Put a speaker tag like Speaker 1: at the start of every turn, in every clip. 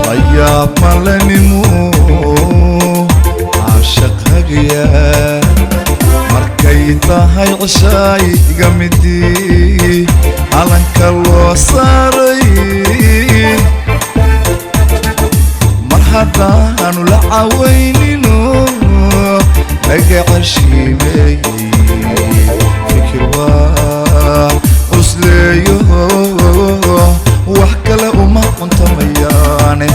Speaker 1: layaab malanimo caashaq hagaya markay tahay cishaay iga midii calanka loo saaray mar haddaanu la cawaynino laga cashiimay fikir waa cusleeyo wax kale uma cuntamayaane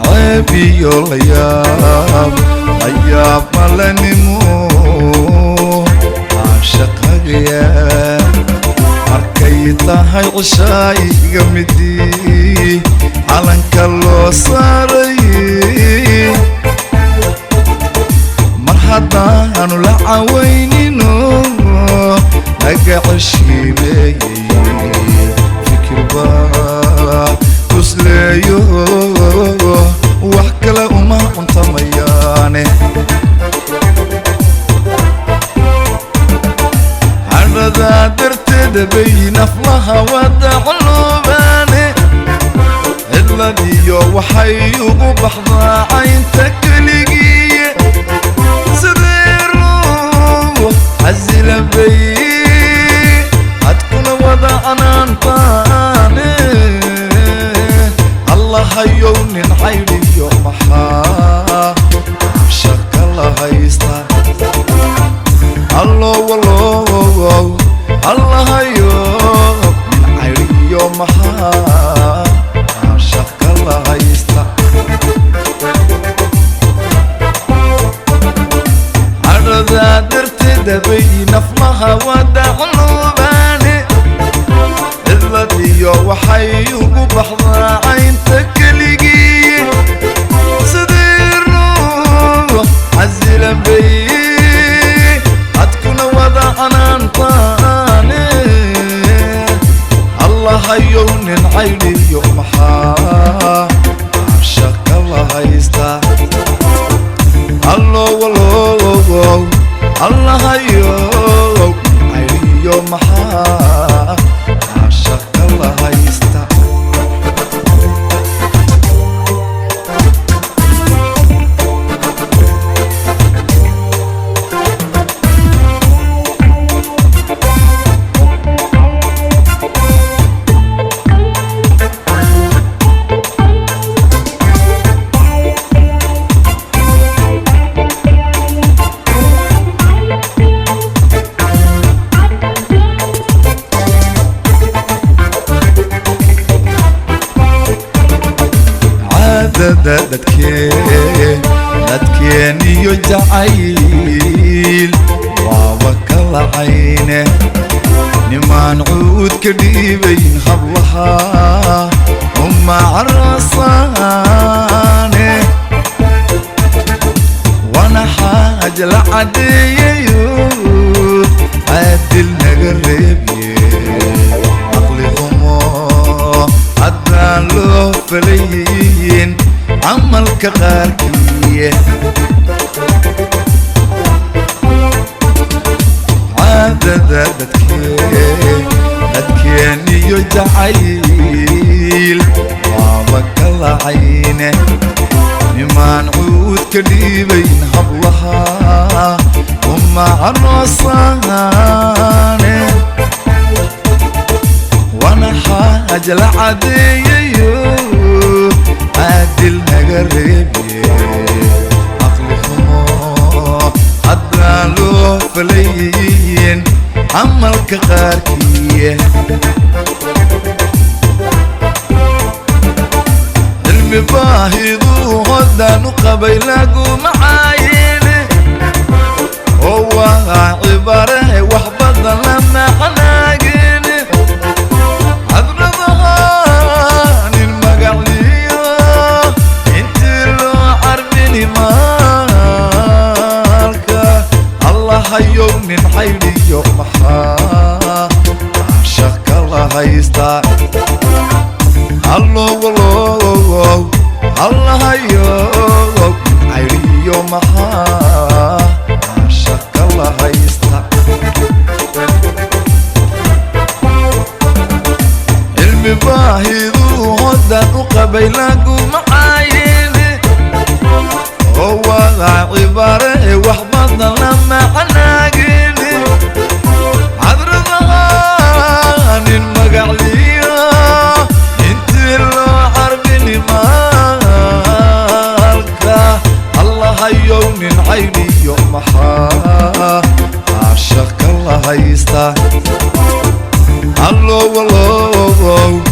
Speaker 1: ceebiyo layaab malanimo caashaq hagaya markay tahay cishaay iga midii calanka loo saaray mar haddaanu la cawaynino laga cashiimay fikir baa cusleeyo wax kale uma cuntamayaane caradaa darteeda bay naflaha wada culubaane cidladiyo waxay ugu baxdaa caynta keligiiye sidee ruux casilabay hadkuna wada canaantaane allahayow nin caydiyo maxaa shaka la haysta allowalow allahayow nin caydiyo maxaa shaka la haysta caradaa darteeda bay naflaha wada culubaane cidladiyo waxay ugu baxdaa caynta keligii sidii ruux casilabay hadkuna wada canaantaane allahayow nin caydiyo maxaa shaka la haysta allowalow allahayow nin caydiyo maxaa shaka la haysta dadkeeniyo jacayl waaba kala cayne nimaan cuud ka dhiibayn hablaha uma carasaane wana xaaj la cadeeyayo caadil naga reebye caqli xumo haddaan loo falayin camalka qaarkiiye caadada dadkeeniyo jacayl waaba kala cayne nimaan cuud ka dhiibayn hablaha uma caroosaane wana xaaj la cadeeyayo caadil naga reebye caqli xumo haddaan loo falayin camalka qaarkiiye cilmi baahiduu hoddaan u qabay laguma caayine oo waa cibare wax badan la macnaagine cadradaha nin magacliyo intii loo carbini maalka allahayow nin caydiyo maxaa shaka la haysta allowalow allahayow nin caydiyo maxaa shaka la haysta باهدو هدى وقبيلك ومعايني هو عبارة وحبطنا لما حناقيني عذر ضغان المقعلية انت اللي حربني مالكا الله هيون عيني يوم محا عاشق الله هيستا الله والله